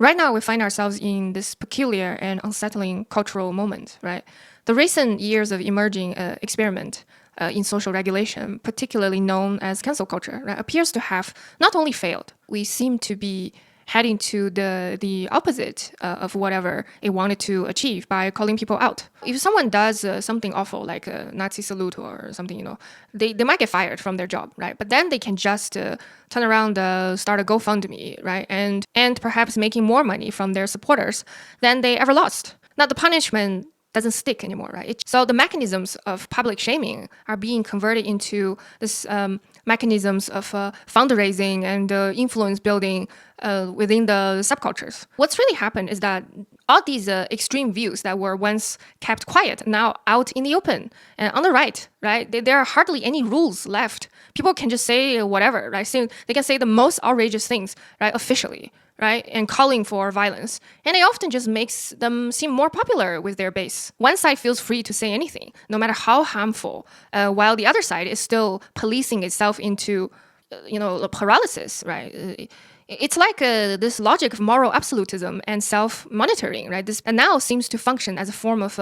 Right now, we find ourselves in this peculiar and unsettling cultural moment, right? The recent years of emerging experiment in social regulation, particularly known as cancel culture, right, appears to have not only failed, we seem to be heading to the opposite of whatever it wanted to achieve by calling people out. If someone does something awful like a Nazi salute or something, they might get fired from their job, right? But then they can just turn around, start a GoFundMe, right? And perhaps making more money from their supporters than they ever lost. Now, the punishment doesn't stick anymore, right? So the mechanisms of public shaming are being converted into this mechanisms of fundraising and influence building within the subcultures. What's really happened is that all these extreme views that were once kept quiet now out in the open and on the right, right? There are hardly any rules left. People can just say whatever, right? So they can say the most outrageous things, right? Officially, right? And calling for violence. And it often just makes them seem more popular with their base. One side feels free to say anything, no matter how harmful, while the other side is still policing itself into, paralysis, right? It's like this logic of moral absolutism and self-monitoring, right? This and now seems to function as a form of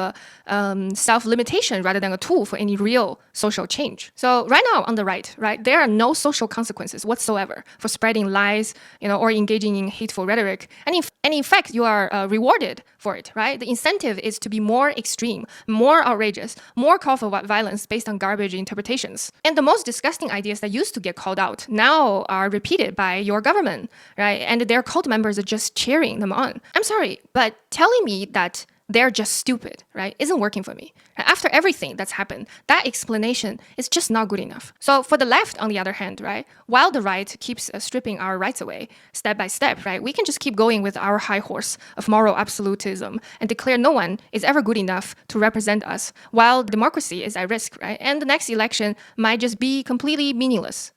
self-limitation rather than a tool for any real social change. So right now on the right, there are no social consequences whatsoever for spreading lies, or engaging in hateful rhetoric. And in fact, you are rewarded for it, right? The incentive is to be more extreme, more outrageous, more call for violence based on garbage interpretations. And the most disgusting ideas that used to get called out now are repeated by your government, right? And their cult members are just cheering them on. I'm sorry, but telling me that they're just stupid, right, isn't working for me. After everything that's happened, that explanation is just not good enough. So for the left, on the other hand, right, while the right keeps stripping our rights away step by step, right, we can just keep going with our high horse of moral absolutism and declare no one is ever good enough to represent us while democracy is at risk, right? And the next election might just be completely meaningless.